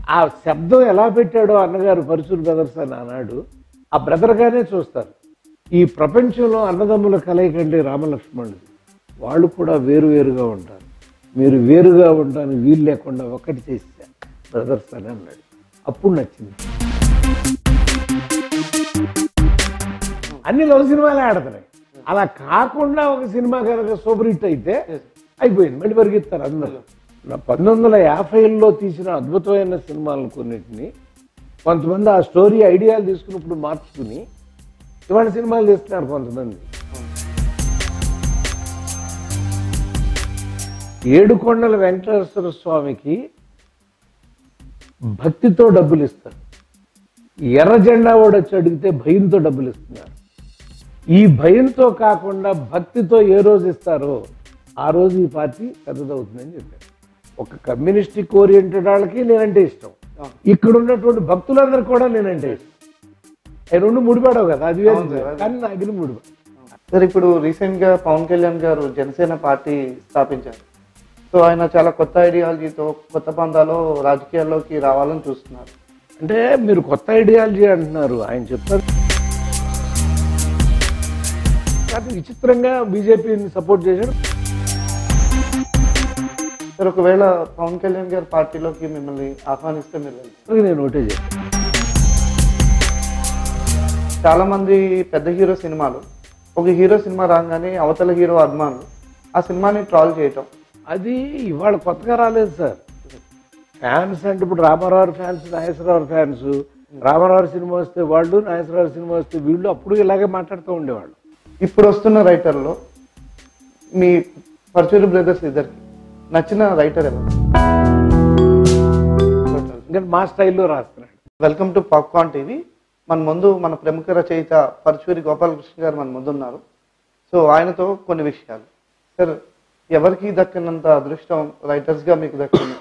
ఆ శబ్దం ఎలా పెట్టాడో అన్నగారు పరశురు బ్రదర్స్ అని అన్నాడు. ఆ బ్రదర్గానే చూస్తారు. ఈ ప్రపంచంలో అన్నదమ్ముల కలయికంటే రామలక్ష్మణుడు వాళ్ళు కూడా వేరువేరుగా ఉంటారు. మీరు వేరుగా ఉండడానికి వీలు లేకుండా ఒకటి చేశారు బ్రదర్స్ అని అన్నాడు. అప్పుడు నచ్చింది. అన్ని లవ్ సినిమాలే ఆడుతున్నాయి. అలా కాకుండా ఒక సినిమా కనుక సూపర్ హిట్ అయితే అయిపోయింది, మళ్ళీ పరిగెత్తారు అందరూ. 1950లో తీసిన అద్భుతమైన సినిమాలను కొన్నిటిని కొంతమంది ఆ స్టోరీ ఐడియాలు తీసుకున్నప్పుడు మార్చుకుని ఇవాళ సినిమాలు తీస్తున్నారు కొంతమంది. ఏడుకొండల వెంకటేశ్వర స్వామికి భక్తితో డబ్బులు ఇస్తారు. ఎర్ర జెండా వాడు వచ్చి అడిగితే భయంతో డబ్బులు ఇస్తున్నారు. ఈ భయంతో కాకుండా భక్తితో ఏ రోజు ఇస్తారో ఆ రోజు ఈ పార్టీ పెద్దదవుతుందని చెప్పారు. ఒక కమ్యూనిస్టిక్ ఓరియంటెడ్ వాళ్ళకి నేనంటే ఇష్టం, ఇక్కడ ఉన్నటువంటి భక్తులందరూ కూడా నేనంటే ఇష్టం. అవి రెండు ముడిపడవు కదా, అది కానీ నాకు ముడిపడ. సార్ ఇప్పుడు రీసెంట్ గా పవన్ కళ్యాణ్ గారు జనసేన పార్టీ స్థాపించారు. సో ఆయన చాలా కొత్త ఐడియాలజీతో కొత్త పందాలో రాజకీయాల్లోకి రావాలని చూస్తున్నారు. అంటే మీరు కొత్త ఐడియాలజీ అంటున్నారు, ఆయన చెప్తారు. కానీ విచిత్రంగా బీజేపీని సపోర్ట్ చేశాడు. సార్ ఒకవేళ పవన్ కళ్యాణ్ గారి పార్టీలోకి మిమ్మల్ని ఆహ్వానిస్తే మీరు వెళ్తారు? నేను ఒకటే చెప్పాను. చాలా మంది పెద్ద హీరో సినిమాలు, ఒక హీరో సినిమా రాగానే అవతల హీరో అభిమానులు ఆ సినిమాని ట్రాల్ చేయటం, అది ఇవాళ కొత్తగా రాలేదు సార్. ఫ్యాన్స్ అంటే ఇప్పుడు Rama Rao fans, Nageswara Rao fans. Rama Rao cinema వస్తే వాళ్ళు, నాగేశ్వరరావు సినిమా వస్తే వీళ్ళు అప్పుడు ఇలాగే మాట్లాడుతూ ఉండేవాళ్ళు. ఇప్పుడు వస్తున్న రైటర్లో మీ పరచూరి బ్రదర్స్ ఇద్దరికి నచ్చిన రైటర్ ఎవరు? ఇంకా మా స్టైల్లో రాస్తున్నాడు. Welcome to popcorn TV. మన ముందు మన ప్రముఖ రచయిత పరచూరి గోపాలకృష్ణ గారు మన ముందు ఉన్నారు. సో ఆయనతో కొన్ని విషయాలు. సార్ ఎవరికి దక్కనంత అదృష్టం రైటర్స్గా మీకు దక్కింది.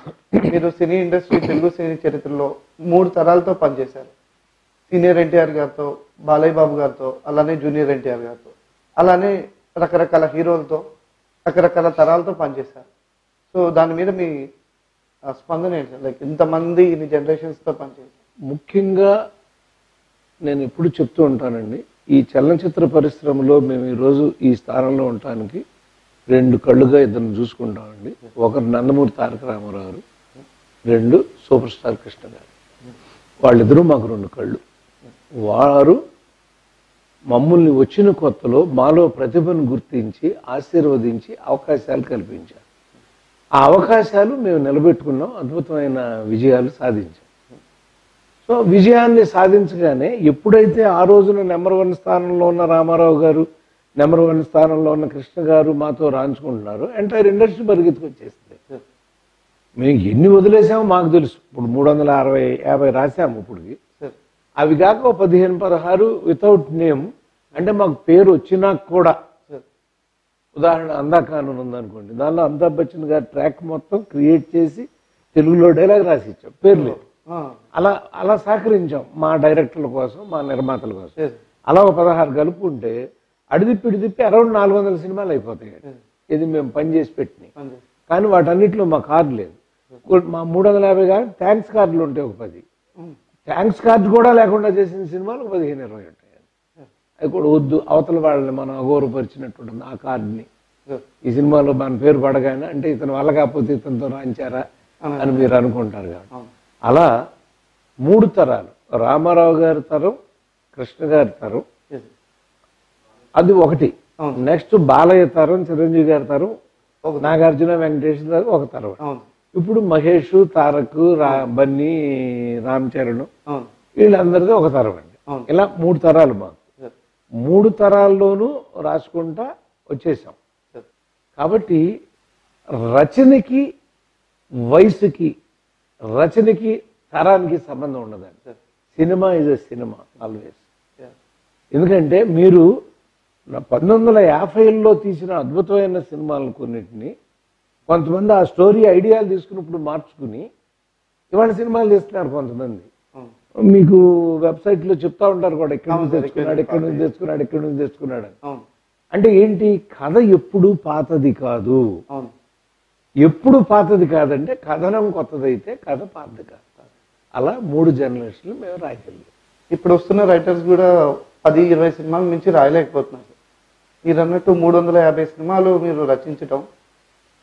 మీరు సినీ ఇండస్ట్రీ, తెలుగు సినీ చరిత్రలో 3 తరాలతో పనిచేశారు. సీనియర్ ఎన్టీఆర్ గారితో, బాలయ్య బాబు గారితో, అలానే జూనియర్ ఎన్టీఆర్ గారితో, అలానే రకరకాల హీరోలతో, రకరకాల తరాలతో పనిచేశారు. సో దాని మీద మీ స్పందన ఏంటి సార్? లైక్ ఇంతమంది ఇన్ని జనరేషన్స్తో పనిచేశారు. ముఖ్యంగా నేను ఎప్పుడు చెప్తూ ఉంటానండి, ఈ చలనచిత్ర పరిశ్రమలో మేము ఈరోజు ఈ స్థానంలో ఉండటానికి 2 కళ్ళుగా ఇద్దరిని చూసుకుంటామండి. ఒకరు నందమూరి తారక రామారావు గారు, 2 సూపర్ స్టార్ కృష్ణ గారు. వాళ్ళిద్దరూ మాకు 2 కళ్ళు. వారు మమ్మల్ని వచ్చిన కొత్తలో మాలో ప్రతిభను గుర్తించి ఆశీర్వదించి అవకాశాలు కల్పించారు. ఆ అవకాశాలు మేము నిలబెట్టుకున్నాం, అద్భుతమైన విజయాలు సాధించాం. సో విజయాన్ని సాధించగానే ఎప్పుడైతే ఆ రోజున నెంబర్ 1 స్థానంలో ఉన్న రామారావు గారు, నెంబర్ 1 స్థానంలో ఉన్న కృష్ణ గారు మాతో రాంచుకుంటున్నారు, ఎంటైర్ ఇండస్ట్రీ పరిగెత్తుకొచ్చేస్తుంది. మేము ఎన్ని వదిలేసామో మాకు తెలుసు. ఇప్పుడు 360-50 రాసాము ఇప్పటికి. అవి కాక 15-16 వితౌట్ నేమ్, అంటే మాకు పేరు వచ్చినా కూడా. ఉదాహరణ అందాకానూన్ ఉందనుకోండి, దానిలో అమితాబ్ బచ్చన్ గారి ట్రాక్ మొత్తం క్రియేట్ చేసి తెలుగులో డైలాగ్ రాసి ఇచ్చాం, పేరు లేదు. అలా సహకరించాం మా డైరెక్టర్ల కోసం, మా నిర్మాతల కోసం. అలా ఒక 16 కలుపుకుంటే అడిదిప్పి అరౌండ్ 400 సినిమాలు అయిపోతాయి. ఇది మేము పనిచేసి పెట్టినాయి. కానీ వాటన్నిటిలో మా కార్డు లేదు. మా 350 కానీ థ్యాంక్స్ కార్డులు ఉంటాయి, ఒక 10. థ్యాంక్స్ కార్డు కూడా లేకుండా చేసిన సినిమాలు 15-20 ఉంటాయి. అది కూడా వద్దు, అవతల వాళ్ళని మనం అగౌరవపరిచినట్టు ఉంటుంది ఆ కార్డుని. ఈ సినిమాలో మన పేరు పడగానే అంటే ఇతను వల్ల కాకపోతే ఇతనితో రాంచారా అని మీరు అనుకుంటారు. కాబట్టి అలా 3 తరాలు, రామారావు గారి తరం, కృష్ణ గారి తరం, అది ఒకటి. నెక్స్ట్ బాలయ్య తరం, చిరంజీవి గారి తరం, నాగార్జున, వెంకటేష్ తరం ఒక తరం. ఇప్పుడు మహేష్, తారక్, బన్నీ, రామ్ చరణ్, వీళ్ళందరిది ఒక తరం అండి. ఇలా 3 తరాలు మాకు. 3 తరాల్లోనూ రాసుకుంటా వచ్చేసాం. కాబట్టి రచనకి, వయసుకి, రచనకి, తరానికి సంబంధం ఉండదండి. Cinema is a cinema always. ఎందుకంటే మీరు 1950లో తీసిన అద్భుతమైన సినిమాలను కొన్నిటిని కొంతమంది ఆ స్టోరీ ఐడియాలు తీసుకున్నప్పుడు మార్చుకుని ఇవాళ సినిమాలు తీస్తున్నారు కొంతమంది. మీకు వెబ్సైట్లో చెప్తా ఉంటారు కూడా, ఎక్కడి నుంచి తెచ్చుకున్నాడు, ఎక్కడి నుంచి తెచ్చుకున్నాడు, ఎక్కడి నుంచి తెచ్చుకున్నాడు అని. అంటే ఏంటి, కథ ఎప్పుడు పాతది కాదు. ఎప్పుడు పాతది కాదంటే కథనం కొత్తదైతే కథ పాతది కాదు. అలా 3 జనరేషన్లు మేము రాయగలిగాం. ఇప్పుడు వస్తున్న రైటర్స్ కూడా 10-20 సినిమాల మించి రాయలేకపోతున్నారు. మీరు అన్నట్టు 350 సినిమాలు మీరు రచించటం,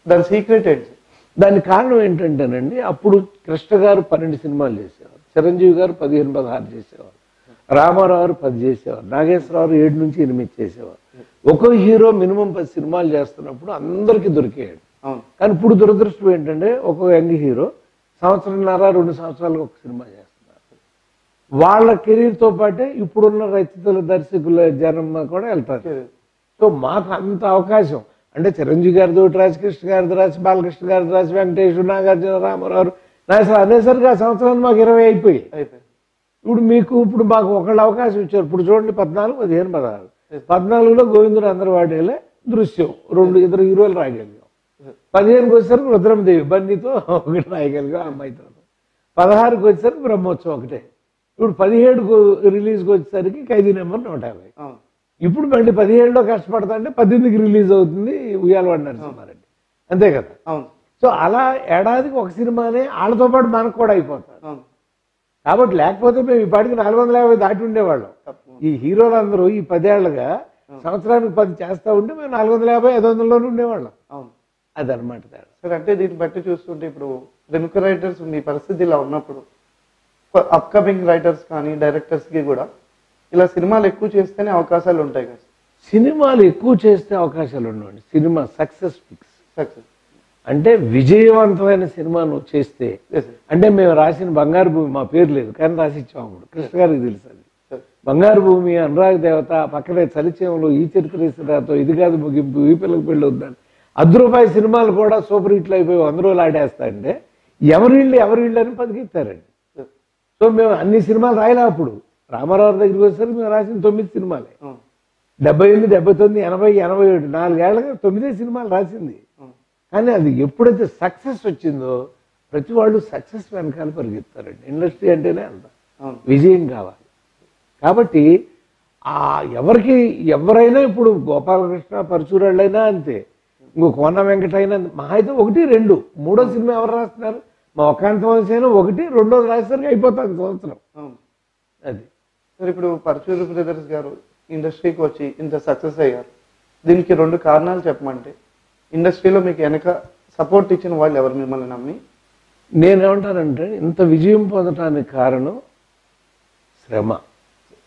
దాని సీక్రెట్ ఏంటి? దానికి కారణం ఏంటంటేనండి, అప్పుడు కృష్ణ గారు 12 సినిమాలు చేసేవారు, చిరంజీవి గారు 15-16 చేసేవారు, రామారావు గారు 10 చేసేవారు, నాగేశ్వరరావు 7-8 చేసేవారు. ఒక్కో హీరో మినిమం 10 సినిమాలు చేస్తున్నప్పుడు అందరికీ దొరికేయాడు. కానీ ఇప్పుడు దురదృష్టం ఏంటంటే, ఒక్కో యంగ్ హీరో 1.5-2 సంవత్సరాలకు ఒక సినిమా చేస్తున్నారు. వాళ్ళ కెరీర్తో పాటే ఇప్పుడున్న రచయితల దర్శకుల జనం కూడా వెళ్తారు. సో మాకు అంత అవకాశం అంటే చిరంజీవి గారిది ఒకటి రాసి, కృష్ణ గారిది రాసి, బాలకృష్ణ గారిది రాసి, వెంకటేష్, నాగార్జున, రామారావు అనేసరికి ఆ సంవత్సరానికి మాకు 20 అయిపోయాయి. ఇప్పుడు మాకు ఒకళ్ళు అవకాశం ఇచ్చారు. ఇప్పుడు చూడండి 14, 15, 16. 14లో గోవిందుడు అందరు వాడేలే దృశ్యం 2 హీరోలు రాయగలిగాం. 15కి వచ్చేసరికి రుద్రమదేవి బన్నీతో ఒకటి రాయగలిగాం అమ్మాయితో. 16కి వచ్చేసరికి బ్రహ్మోత్సవం ఒకటే. ఇప్పుడు 17కు రిలీజ్కి వచ్చేసరికి ఖైదీ నెంబర్ 150. ఇప్పుడు మళ్ళీ 17లో కష్టపడతా అంటే 18కి రిలీజ్ అవుతుంది ఉయ్యాలవాడ నరసింహారెడ్డి. అంతే కదా. సో అలా ఏడాదికి ఒక సినిమానే వాళ్ళతో పాటు మనకు కూడా అయిపోతారు. కాబట్టి లేకపోతే మేము ఈ పాటికి 450 దాటి ఉండేవాళ్ళం. ఈ హీరోలందరూ ఈ 10 ఏళ్లుగా సంవత్సరానికి 10 చేస్తా ఉంటే మేము 450-500లోనే ఉండేవాళ్ళం. అదనమాట తేడా. సరే, అంటే దీన్ని బట్టి చూస్తుంటే ఇప్పుడు ప్రముఖ రైటర్స్ మీ పరిస్థితి ఇలా ఉన్నప్పుడు అప్కమింగ్ రైటర్స్ కానీ డైరెక్టర్స్కి కూడా ఇలా సినిమాలు ఎక్కువ చేస్తేనే అవకాశాలు ఉంటాయి కదా. సినిమాలు ఎక్కువ చేస్తే అవకాశాలు ఉండవండి. Cinema success fix. సక్సెస్ అంటే విజయవంతమైన సినిమాను చేస్తే, అంటే మేము రాసిన బంగారు భూమి మా పేరు లేదు కానీ రాసిచ్చాము. అప్పుడు కృష్ణ గారికి తెలుసు అది. బంగారు భూమి, అనురాగ దేవత, పక్కనే చలిచేమలు, ఈ చరిత్రతో, ఇది కాదు ముగింపు, ఈ పిల్లకి పెళ్ళి వద్దని ₹10 సినిమాలు కూడా సూపర్ హిట్లు అయిపోయి 100 రోజులు ఆడేస్తా అంటే ఎవరిళ్ళు అని పదికిస్తారండి. సో మేము అన్ని సినిమాలు రాయలే. అప్పుడు రామారావు దగ్గరికి వచ్చేసరికి మేము రాసిన 9 సినిమాలే. 78, 79, 80, 87 4 ఏళ్ళగా 9 సినిమాలు రాసింది. కానీ అది ఎప్పుడైతే సక్సెస్ వచ్చిందో ప్రతి వాళ్ళు సక్సెస్ వెనకాల పరిగెత్తారండి. ఇండస్ట్రీ అంటేనే అంత విజయం కావాలి. కాబట్టి ఎవరైనా ఇప్పుడు గోపాలకృష్ణ, పరశురాళ్ళైనా అంతే, ఇంకో కోన వెంకట అయినా మహా అయితే 1, 2, 3వ సినిమా ఎవరు రాస్తున్నారు? మా ఒక్కాంత వంశైనా 1, 2వ రాసేసరికి అయిపోతుంది సంవత్సరం. అది సార్, ఇప్పుడు పరశురు బ్రదర్స్ గారు ఇండస్ట్రీకి వచ్చి ఇంత సక్సెస్ అయ్యారు. దీనికి 2 కారణాలు చెప్పమంటే, ఇండస్ట్రీలో మీకు వెనక సపోర్ట్ ఇచ్చిన వాళ్ళు ఎవరు మిమ్మల్ని నమ్మి? నేనేమంటానంటే, ఇంత విజయం పొందటానికి కారణం శ్రమ,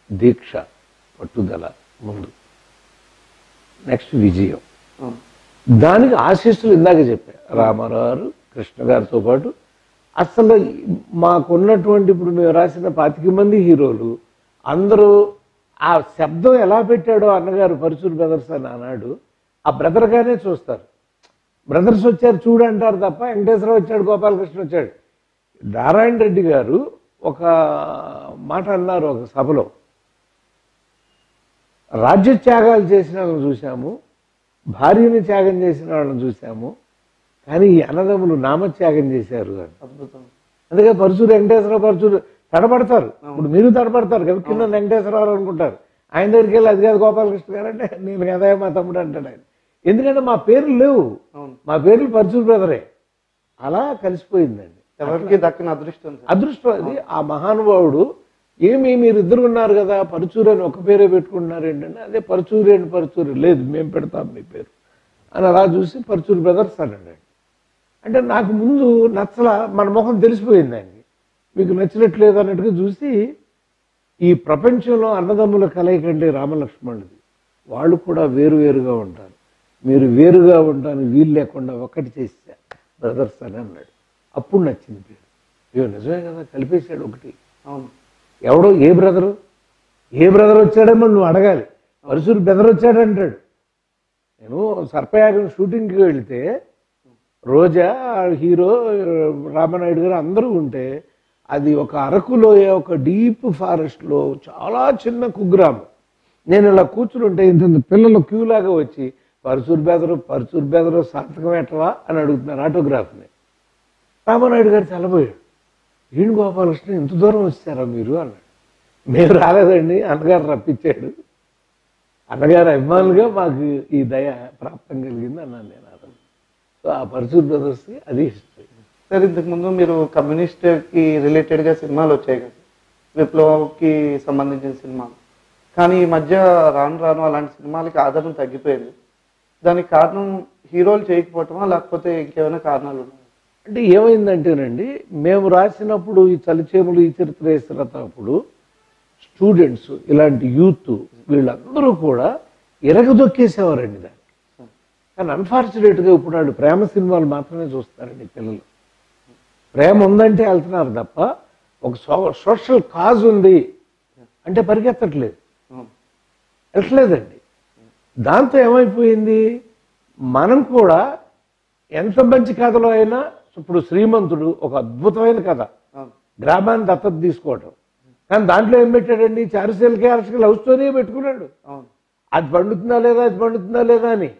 దీక్ష, పట్టుదల ముందు, నెక్స్ట్ విజయం. దానికి ఆశీస్సులు ఇందాక చెప్పా. రామారావు గారు, కృష్ణ గారితో పాటు అసలు మాకున్నటువంటి ఇప్పుడు మేము రాసిన 25 మంది హీరోలు అందరూ ఆ శబ్దం ఎలా పెట్టాడో అన్నగారు పరశురు బ్రదర్స్ అని అన్నాడు, ఆ బ్రదర్గానే చూస్తారు. బ్రదర్స్ వచ్చారు చూడంటారు తప్ప వెంకటేశ్వరరావు వచ్చాడు, గోపాలకృష్ణ వచ్చాడు. నారాయణ రెడ్డి గారు ఒక మాట అన్నారు ఒక సభలో, రాజ్య త్యాగాలు చేసిన వాళ్ళని చూసాము, భార్యని త్యాగం చేసిన వాళ్ళని చూసాము, కానీ ఈ అన్నదమ్ములు నామత్యాగం చేశారు అని. అద్భుతం. అందుకే పరశురు వెంకటేశ్వరరావు తడబడతారు. ఇప్పుడు మీరు తడబడతారు కదా, కింద వెంకటేశ్వరరావు అనుకుంటారు. ఆయన దగ్గరికి వెళ్ళి అది కాదు గోపాలకృష్ణ గారు అంటే నేను కదా మా తమ్ముడు అంటాడు ఆయన. ఎందుకంటే మా పేర్లు లేవు, మా పేర్లు పరశురు బ్రదరే. అలా కలిసిపోయిందండి. ఎవరికి దక్కని అదృష్టం అది. ఆ మహానుభావుడు మీరు ఇద్దరు ఉన్నారు కదా పరచూరు అని ఒక పేరే పెట్టుకుంటున్నారు ఏంటంటే, అదే పరచూరు లేదు మేము పెడతాం మీ పేరు అని అలా చూసి పరచూరు బ్రదర్స్ అన్నాడు. అంటే నాకు ముందు నచ్చల, మన ముఖం తెలిసిపోయింది ఆయనకి, మీకు నచ్చినట్లేదు అన్నట్టుగా చూసి, ఈ ప్రపంచంలో అన్నదమ్ముల కలయికంటే రామలక్ష్మణుడిది, వాళ్ళు కూడా వేరువేరుగా ఉంటారు, మీరు వేరుగా ఉంటాను వీలు లేకుండా ఒకటి చేసా బ్రదర్స్ అని అన్నాడు. అప్పుడు నచ్చింది పేరు. అయ్యో నిజమే కదా, కలిపేశాడు ఒకటి. అవును, ఎవడో ఏ బ్రదర్ వచ్చాడేమో నువ్వు అడగాలి. పరశురు బ్రదర్ వచ్చాడంటాడు. నేను సర్పయాగం షూటింగ్కి వెళితే రోజా హీరో, రామనాయుడు గారు అందరూ ఉంటే, అది ఒక అరకులోయ, ఒక డీప్ ఫారెస్ట్లో చాలా చిన్న కుగ్రామం. నేను ఇలా కూర్చుంటే ఇంత పిల్లలు క్యూలాగా వచ్చి పరశురు బెదరు సార్థకం ఎట్టవా అని అడుగుతున్నారు ఆటోగ్రాఫ్ని. రామనాయుడు గారు తెల్లబోయాడు, ఈయన గోపాలకృష్ణ ఇంత దూరం వచ్చారా మీరు అన్నాడు. మేము రాలేదండి, అన్నగారు రప్పించాడు, అన్నగారు అభిమానులుగా మాకు ఈ దయ ప్రాప్తం కలిగింది అన్నాను నేను. సో ఆ పరశురు బ్రదర్స్కి అది హిస్టరీ. సార్ ఇంతకుముందు మీరు కమ్యూనిస్ట్కి రిలేటెడ్గా సినిమాలు వచ్చాయి కదా, విప్లవంకి సంబంధించిన సినిమాలు. కానీ ఈ మధ్య రాను రాను అలాంటి సినిమాలకి ఆదరణ తగ్గిపోయింది. దానికి కారణం హీరోలు చేయకపోవటమా, లేకపోతే ఇంకేమైనా కారణాలు ఉన్నాయి? అంటే ఏమైందంటేనండి, మేము రాసినప్పుడు ఈ చలిచేములు ఈ చరిత్ర వేసినప్పుడు స్టూడెంట్స్ ఇలాంటి యూత్ వీళ్ళందరూ కూడా ఎరగదొక్కేసేవారండి దాన్ని. కానీ అన్ఫార్చునేట్గా ఇప్పుడు వాళ్ళు ప్రేమ సినిమాలు మాత్రమే చూస్తారండి పిల్లలు. ప్రేమ ఉందంటే వెళ్తున్నారు తప్ప ఒక సోషల్ కాజ్ ఉంది అంటే పరిగెత్తట్లేదు, వెళ్ళట్లేదండి. దాంతో ఏమైపోయింది, మనం కూడా ఎంత మంచి కథలో అయినా, ఇప్పుడు శ్రీమంతుడు ఒక అద్భుతమైన కథ, గ్రామాన్ని దత్తత తీసుకోవటం. కానీ దాంట్లో ఏం పెట్టాడండి, చారుశీలకి అరసకి లవ్ స్టోరీ పెట్టుకున్నాడు. అది పండుతుందా లేదా, అది పండుతుందా లేదా అని.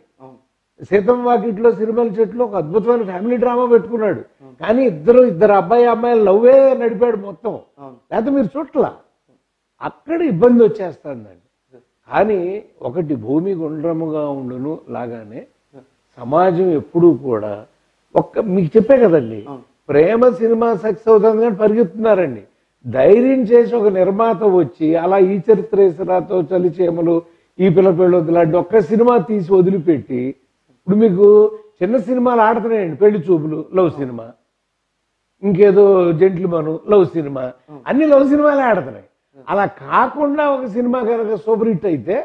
సీతం వాకిట్లో సిరిమల చెట్లు ఒక అద్భుతమైన ఫ్యామిలీ డ్రామా పెట్టుకున్నాడు. కానీ ఇద్దరు అబ్బాయి అమ్మాయిలు లవ్వే నడిపాడు మొత్తం. లేకపోతే మీరు చూట్లా అక్కడ ఇబ్బంది వచ్చేస్తుందండి. కానీ ఒకటి భూమి గుండ్రముగా ఉండును లాగానే సమాజం ఎప్పుడూ కూడా మీకు చెప్పే కదండి, ప్రేమ సినిమా సక్సెస్ అవుతుంది కానీ పరిగెత్తున్నారండి. ధైర్యం చేసి ఒక నిర్మాత వచ్చి అలా ఈ చరిత్రేశ్వరాతో చలిచేమలు ఈ పిల్లలు లాంటి ఒక్క సినిమా తీసి వదిలిపెట్టి, ఇప్పుడు మీకు చిన్న సినిమాలు ఆడుతున్నాయండి, పెళ్లి చూపులు లవ్ సినిమా, ఇంకేదో జెంట్లుమను లవ్ సినిమా, అన్ని లవ్ సినిమాలే ఆడుతున్నాయి. అలా కాకుండా ఒక సినిమా కనుక సూపర్ హిట్ అయితే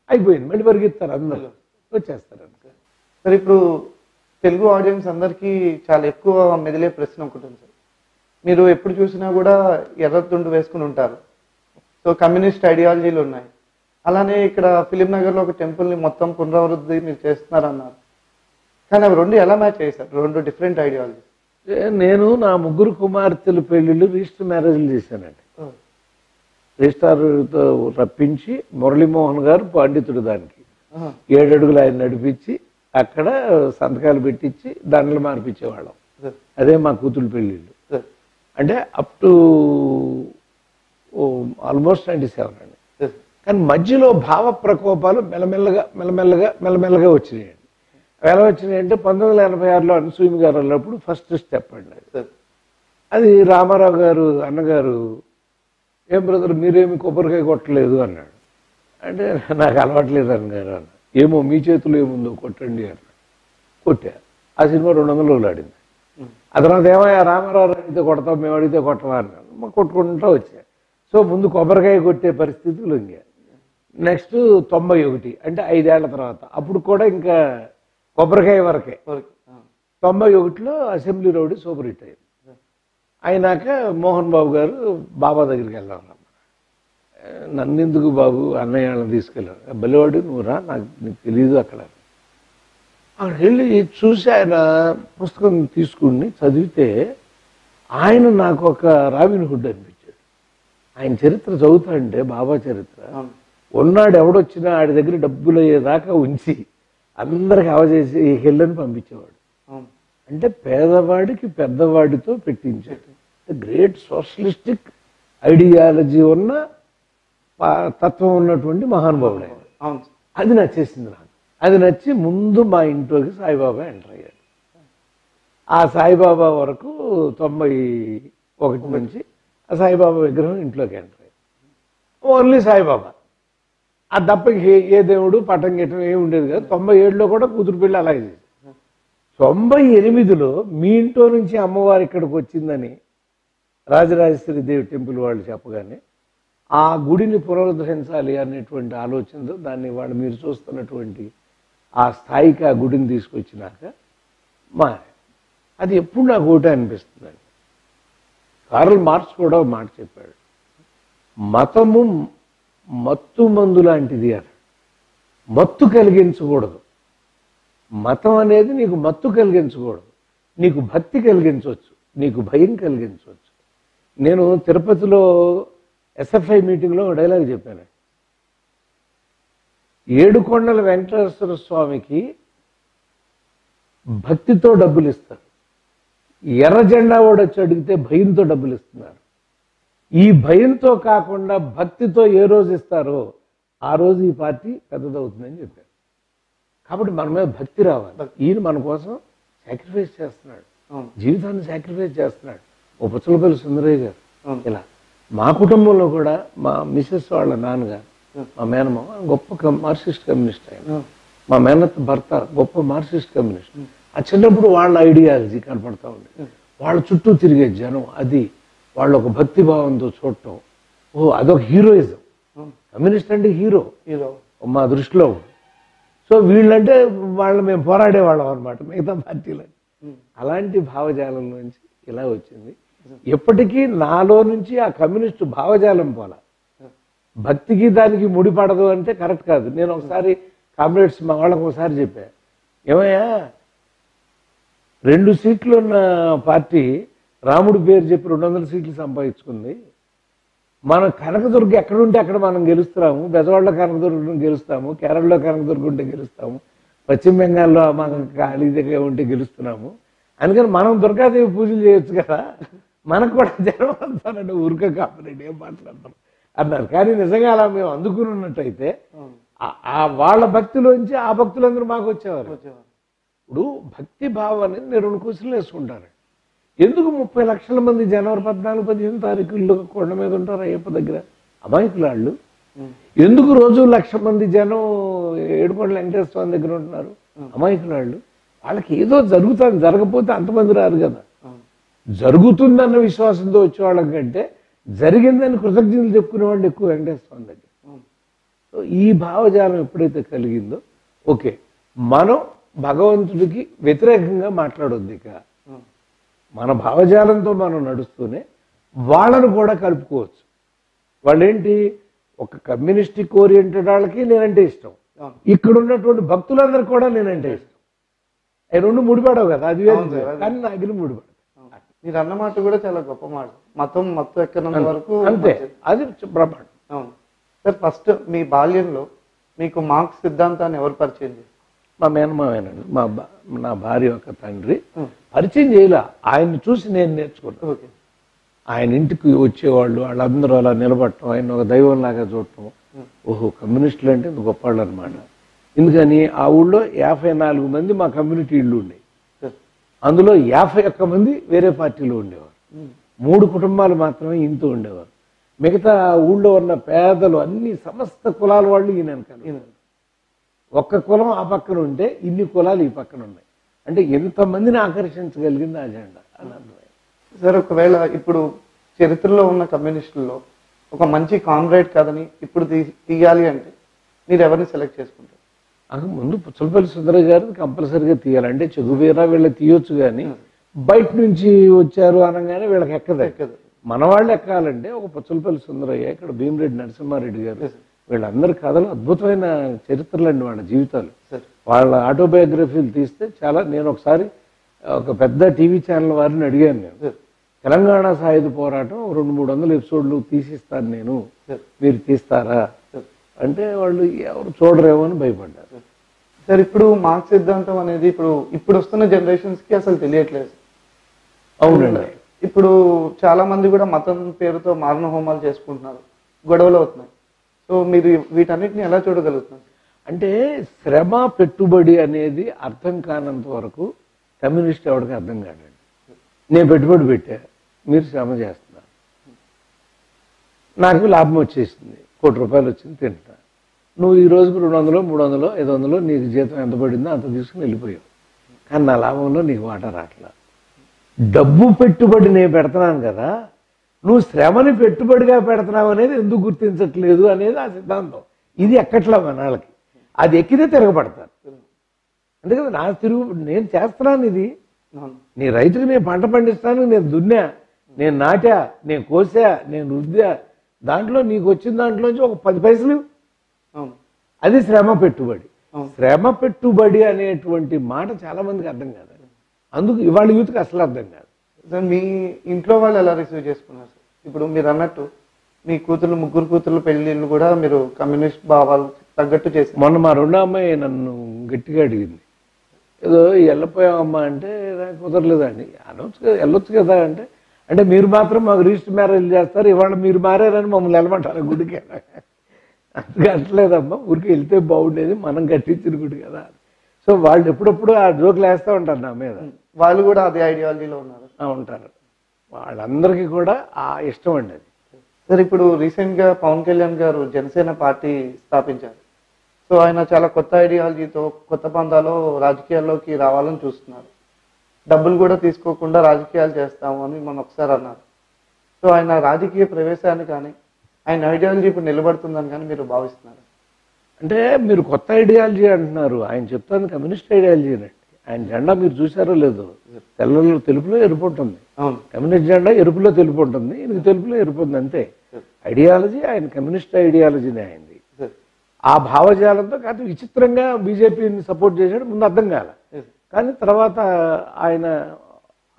అయిపోయింది, మళ్ళీ పరిగెత్తారు, అందరూ వచ్చేస్తారు. సార్ ఇప్పుడు తెలుగు ఆడియన్స్ అందరికీ చాలా ఎక్కువ మెదిలే ప్రశ్న ఒకటి ఉంది సార్. మీరు ఎప్పుడు చూసినా కూడా ఎర్రతుండు వేసుకుని ఉంటారు. సో కమ్యూనిస్ట్ ఐడియాలజీలు ఉన్నాయి. అలానే ఇక్కడ ఫిలిం నగర్లో ఒక టెంపుల్ని మొత్తం పునరావృద్ధి మీరు చేస్తున్నారన్నారు. కానీ అవి రెండు ఎలా మ్యాచ్ అయ్యాయి సార్, రెండు డిఫరెంట్ ఐడియాలజీస్? నేను నా ముగ్గురు కుమార్తెల పెళ్లిళ్ళు రిజిస్టర్ మ్యారేజ్లు చేశానండి. రిజిస్టార్తో రప్పించి మురళీమోహన్ గారు పండితుడు, దానికి 7 అడుగులు ఆయన నడిపించి అక్కడ సంతకాలు పెట్టించి దండలు మార్పించేవాళ్ళం. అదే మా కూతురు పెళ్ళిళ్ళు. అంటే అప్ టు ఆల్మోస్ట్ 97 అండి. కానీ మధ్యలో భావ ప్రకోపాలు మెల్లమెల్లగా వచ్చినాయండి. ఎలా వచ్చినాయంటే 1986లో అనసూయ గారు అన్నప్పుడు ఫస్ట్ స్టెప్ అండి అది. రామారావు గారు అన్నగారు, ఏం బ్రదర్ మీరేమి కొబ్బరికాయ కొట్టలేదు అన్నాడు. అంటే నాకు అలవాట్లేదు అన్నగారు అన్న. ఏమో మీ చేతులు ఏముందో కొట్టండి అన్న. కొట్టా. ఆ సినిమా 200 రోజులు ఆడింది. ఆ తర్వాత ఏమయ్యా రామారావు అడిగితే కొడతాం, మేము అడిగితే కొట్టవా అన్నాను. మాకు కొట్టుకుంటూ వచ్చా. సో ముందు కొబ్బరికాయ కొట్టే పరిస్థితులు ఇంకా. నెక్స్ట్ 91 అంటే 5 ఏళ్ల తర్వాత, అప్పుడు కూడా ఇంకా కొబ్బరికాయ వరకే. 91లో అసెంబ్లీ రౌడీ సూపర్ హిట్ అయింది. అయినాక మోహన్ బాబు గారు బాబా దగ్గరికి వెళ్దాం, నన్నెందుకు బాబు అన్నయ్య వాళ్ళని తీసుకెళ్ళారు. బలివాడు నువ్వు రా, నీకు తెలీదు అక్కడ. అక్కడ వెళ్ళి చూసి ఆయన పుస్తకం తీసుకుని చదివితే ఆయన నాకు ఒక రాబిన్ హుడ్ అనిపించాడు. ఆయన చరిత్ర చదువుతా అంటే, బాబా చరిత్ర, ఉన్నాడు ఎవడొచ్చినా ఆడి దగ్గర డబ్బులు అయ్యేదాకా ఉంచి అందరికి అవజేసి హెల్లని పంపించేవాడు. అంటే పేదవాడికి పెద్దవాడితో పెట్టించాడు. గ్రేట్ సోషలిస్టిక్ ఐడియాలజీ ఉన్న తత్వం ఉన్నటువంటి మహానుభావుడు ఆయన. అది నచ్చేసింది నాకు. అది నచ్చి ముందు మా ఇంట్లోకి సాయిబాబా ఎంటర్ అయ్యాడు. ఆ సాయిబాబా వరకు 91 నుంచి ఆ సాయిబాబా విగ్రహం ఇంట్లోకి ఎంటర్ అయ్యాడు. ఓన్లీ సాయిబాబా. ఆ తప్ప ఏ దేవుడు పటం గిట్టం ఏమి ఉండేది కదా. 97లో కూడా కూతురు పెళ్ళి అలాగే చేసి 98లో మీ ఇంట్లో నుంచి అమ్మవారు ఇక్కడికి వచ్చిందని రాజరాజేశ్వరి దేవి టెంపుల్ వాళ్ళు చెప్పగానే ఆ గుడిని పునరుద్ధరించాలి అనేటువంటి ఆలోచనతో దాన్ని వాళ్ళు మీరు చూస్తున్నటువంటి ఆ స్థాయికి ఆ గుడిని తీసుకొచ్చినాక అది ఎప్పుడు నాకు ఒకటే అనిపిస్తుందండి. కార్ల్ మార్క్స్ కూడా ఒక మాట చెప్పాడు, మతము మత్తు మందు లాంటిది అని. మత్తు కలిగించకూడదు. మతం అనేది నీకు మత్తు కలిగించకూడదు, నీకు భక్తి కలిగించవచ్చు, నీకు భయం కలిగించవచ్చు. నేను తిరుపతిలో ఎస్ఎఫ్ఐ మీటింగ్లో డైలాగ్ చెప్పాను. ఏడుకొండల వెంకటేశ్వర స్వామికి భక్తితో డబ్బులు ఇస్తారు, ఎర్ర జెండా వాడు వచ్చి అడిగితే భయంతో డబ్బులు ఇస్తున్నారు. ఈ భయంతో కాకుండా భక్తితో ఏ రోజు ఇస్తారో ఆ రోజు ఈ పార్టీ పెద్దదవుతుందని చెప్పారు. కాబట్టి మన మీద భక్తి రావాలి. ఈయన మన కోసం సాక్రిఫైస్ చేస్తున్నాడు. జీవితాన్ని సాక్రిఫైస్ చేస్తున్నాడు. ఓ పుచ్చలపల్లి సుందరయ్య గారు ఇలా. మా కుటుంబంలో కూడా మా మిసెస్ వాళ్ళ నాన్నగారు, మా మేనమామ గొప్ప మార్క్సిస్ట్ కమ్యూనిస్ట్ ఆయన, మా మేనత్ భర్త గొప్ప మార్క్సిస్ట్ కమ్యూనిస్ట్. ఆ చిన్నప్పుడు వాళ్ళ ఐడియాలజీ కనపడతా ఉంది. వాళ్ళ చుట్టూ తిరిగే జనం, అది వాళ్ళు ఒక భక్తి భావంతో చూడటం, ఓ అదొక హీరోయిజం. కమ్యూనిస్ట్ అంటే హీరో మా దృష్టిలో. సో వీళ్ళంటే వాళ్ళు మేము పోరాడేవాళ్ళం అనమాట మిగతా పార్టీలని. అలాంటి భావజాలం నుంచి ఇలా వచ్చింది. ఎప్పటికీ నాలో నుంచి ఆ కమ్యూనిస్టు భావజాలం పోలా. భక్తికి దానికి ముడిపడదు అంటే కరెక్ట్ కాదు. నేను ఒకసారి కామ్రేడ్స్ మా వాళ్ళకి ఒకసారి చెప్పా, ఏమయ్యా 2 సీట్లు ఉన్న పార్టీ రాముడి పేరు చెప్పి 200 సీట్లు సంపాదించుకుంది. మనం కనకదుర్గ ఎక్కడుంటే అక్కడ మనం గెలుస్తున్నాము. బెజవాడలో కనకదుర్గ గెలుస్తాము, కేరళలో కనకదుర్గ ఉంటే గెలుస్తాము, పశ్చిమ బెంగాల్లో మనం ఖాళీగా ఉంటే గెలుస్తున్నాము. అందుకని మనం దుర్గాదేవి పూజలు చేయొచ్చు కదా, మనకు కూడా జనం అంటారంటే ఊరికే కాపరేట్ ఏం మాట్లాడతారు అన్నారు. కానీ నిజంగా అలా మేము అందుకుని ఉన్నట్టయితే ఆ వాళ్ళ భక్తిలోంచి ఆ భక్తులందరూ మాకు వచ్చేవారు. ఇప్పుడు భక్తి భావం అనేది నేను 2 క్వశ్చన్లు వేసుకుంటాను. ఎందుకు 30 లక్షల మంది జనవరి 14, 15 తారీఖుల్లో కొండ మీద ఉంటారు అయ్యప్ప దగ్గర అమాయకులు వాళ్ళు? ఎందుకు రోజు 1,00,000 మంది జనం ఏడుకొండల వెంకటేశ్వర స్వామి దగ్గర ఉంటున్నారు అమాయకులు వాళ్ళు? వాళ్ళకి ఏదో జరుగుతుంది, జరగకపోతే అంతమంది రారు కదా. జరుగుతుందన్న విశ్వాసంతో వచ్చేవాళ్ళం కంటే జరిగిందని కృతజ్ఞతలు చెప్పుకునే వాళ్ళు ఎక్కువ వెంకటేశ్వర స్వామి దగ్గర. సో ఈ భావజాలం ఎప్పుడైతే కలిగిందో, ఓకే మనం భగవంతుడికి వ్యతిరేకంగా మాట్లాడొద్దు. ఇక మన భావజాలంతో మనం నడుస్తూనే వాళ్ళను కూడా కలుపుకోవచ్చు. వాళ్ళేంటి, ఒక కమ్యూనిస్టిక్ ఓరియంటెడ్ వాళ్ళకి నేనంటే ఇష్టం, ఇక్కడ ఉన్నటువంటి భక్తులందరికీ కూడా నేనంటే ఇష్టం. అవి 2 ముడిపడవు కదా, అది కానీ నాకు ముడిపడదు. మీరు అన్నమాట కూడా చాలా గొప్ప మాట. మత్తు ఎక్కనంత వరకు అంతే, అది బ్రహ్మాండం. అవును సార్. ఫస్ట్ మీ బాల్యంలో మీకు మార్క్స్ సిద్ధాంతాన్ని ఎవరు పరిచయం చేశారు? మా మేనమావేనండి, నా భార్య యొక్క తండ్రి పరిచయం చేయలే. ఆయన్ని చూసి నేను నేర్చుకున్నాను. ఆయన ఇంటికి వచ్చేవాళ్ళు, వాళ్ళందరూ అలా నిలబడటం, ఆయన ఒక దైవంలాగా చూడటం. ఓహో కమ్యూనిస్టులు అంటే గొప్పవాళ్ళు అనమాట. ఎందుకని ఆ ఊళ్ళో 54 మంది మా కమ్యూనిటీ ఇళ్ళు ఉండేవి. అందులో 51 మంది వేరే పార్టీలో ఉండేవారు. 3 కుటుంబాలు మాత్రమే ఇంతో ఉండేవారు. మిగతా ఊళ్ళో ఉన్న పేదలు అన్ని సమస్త కులాల వాళ్ళు ఈయన వెనకాల. ఒక్క కులం ఆ పక్కన ఉంటే ఇన్ని కులాలు ఈ పక్కన ఉన్నాయి. అంటే ఎంతమందిని ఆకర్షించగలిగింది ఆ జెండా అని అర్థమైంది. సార్ ఒకవేళ ఇప్పుడు చరిత్రలో ఉన్న కమ్యూనిస్టుల్లో ఒక మంచి కామ్రేడ్ కథని ఇప్పుడు తీయాలి అంటే మీరు ఎవరిని సెలెక్ట్ చేసుకుంటారు? ముందు పుచ్చలపల్లి సుందరయ్య గారు కంపల్సరీగా తీయాలి. అంటే చెగుబీరా వీళ్ళకి తీయొచ్చు, కానీ బయట నుంచి వచ్చారు అనగానే వీళ్ళకి ఎక్కదు. మన వాళ్ళు ఎక్కాలంటే ఒక పుచ్చలపల్లి సుందరయ్య, ఇక్కడ భీమిరెడ్డి నరసింహారెడ్డి గారు, వీళ్ళందరి కథలు అద్భుతమైన చరిత్రలు అండి. వాళ్ళ జీవితాలు, వాళ్ళ ఆటోబయోగ్రఫీలు తీస్తే చాలా. నేను ఒకసారి ఒక పెద్ద టీవీ ఛానల్ వారిని అడిగాను, నేను తెలంగాణ సాయుధ పోరాటం 200-300 ఎపిసోడ్లు తీసిస్తాను నేను, మీరు తీస్తారా అంటే వాళ్ళు ఎవరు చూడరేమో అని భయపడ్డారు. సార్ ఇప్పుడు మార్క్స్ సిద్ధాంతం అనేది ఇప్పుడు వస్తున్న జనరేషన్స్ కి అసలు తెలియట్లేదు. అవునండి. ఇప్పుడు చాలా మంది కూడా మతం పేరుతో మారణ హోమాలు చేసుకుంటున్నారు, గొడవలు అవుతున్నాయి. సో మీరు వీటన్నిటిని ఎలా చూడగలుగుతున్నారు? అంటే శ్రమ పెట్టుబడి అనేది అర్థం కానంత వరకు కమ్యూనిస్ట్ ఎవరికి అర్థం కాదండి. నేను పెట్టుబడి పెట్టా, మీరు శ్రమ చేస్తున్నారు, నాకు లాభం వచ్చేసింది, ₹1,00,00,000 వచ్చింది, తింటా. నువ్వు ఈ రోజుకు 200, 300, 500 నీకు జీతం ఎంత పడిందో అంత తీసుకుని వెళ్ళిపోయావు, కానీ నా లాభంలో నీకు వాటా రాట్లా. డబ్బు పెట్టుబడి నేను పెడుతున్నాను కదా, నువ్వు శ్రమని పెట్టుబడిగా పెడుతున్నావు అనేది ఎందుకు గుర్తించట్లేదు అనేది ఆ సిద్ధాంతం. ఇది ఎక్కట్లా మన వాళ్ళకి. అది ఎక్కితే తిరగబడతారు. అంతే కదా, నేను చేస్తున్నాను ఇది. నీ రైతుకి నేను పంట పండిస్తాను, నేను దున్నా, నేను నాటా, నేను కోసా, నేను రుద్దా, దాంట్లో నీకు వచ్చిన దాంట్లోంచి ఒక 10 పైసలు, అది శ్రమ పెట్టుబడి. శ్రమ పెట్టుబడి అనేటువంటి మాట చాలా మందికి అర్థం కాదు. అందుకు ఇవాళ యూత్కి అసలు అర్థం కాదు. మీ ఇంట్లో వాళ్ళు ఎలా రిసీవ్ చేసుకున్నారు? ఇప్పుడు మీరు అన్నట్టు మీ ముగ్గురు కూతుర్లు పెళ్లిళ్ళు కూడా మీరు కమ్యూనిస్ట్ భావాలు తగ్గట్టు చేసి. మొన్న మా రెండో అమ్మాయి నన్ను గట్టిగా అడిగింది, ఏదో వెళ్ళిపోయామమ్మా అంటే నాకు కుదరలేదండి. అనొచ్చు కదా, వెళ్ళొచ్చు కదా అంటే, అంటే మీరు మాత్రం మాకు రిజిస్టర్ మ్యారేజ్ చేస్తారు, ఇవాళ మీరు మారారని మమ్మల్ని వెళ్ళమంటారు గుడికి. అందుకే అంటలేదమ్మా, ఊరికి వెళ్తే బాగుండేది, మనం కట్టించిన గుడి కదా. సో వాళ్ళు ఎప్పుడప్పుడు ఆ జోకులు వేస్తూ ఉంటారు నా మీద. వాళ్ళు కూడా అదే ఐడియాలజీలో ఉన్నారు. ఉంటారు. వాళ్ళందరికీ కూడా ఆ ఇష్టం అండి అది. సార్ ఇప్పుడు రీసెంట్ గా పవన్ కళ్యాణ్ గారు జనసేన పార్టీ స్థాపించారు. సో ఆయన చాలా కొత్త ఐడియాలజీతో కొత్త పందాలో రాజకీయాల్లోకి రావాలని చూస్తున్నారు. డబ్బులు కూడా తీసుకోకుండా రాజకీయాలు చేస్తాము అని మనం ఒకసారి అన్నారు. సో ఆయన రాజకీయ ప్రవేశాన్ని కానీ ఆయన ఐడియాలజీ ఇప్పుడు నిలబడుతుందని కానీ మీరు భావిస్తున్నారు? అంటే మీరు కొత్త ఐడియాలజీ అంటున్నారు, ఆయన చెప్తాను కమ్యూనిస్ట్ ఐడియాలజీ అండి. ఆయన జెండా మీరు చూసారో లేదో, తెల్లలో తెలుపులో ఎరుపు ఉంటుంది. కమ్యూనిస్ట్ జెండా ఎరుపులో తెలుపు ఉంటుంది, ఇది తెలుపులో ఎరుపు ఉంది, అంతే. ఐడియాలజీ ఆయన కమ్యూనిస్ట్ ఐడియాలజీనే అయింది. ఆ భావజాలంతో కాదు విచిత్రంగా బీజేపీని సపోర్ట్ చేశాడు, ముందు అర్థం కాల. కానీ తర్వాత ఆయన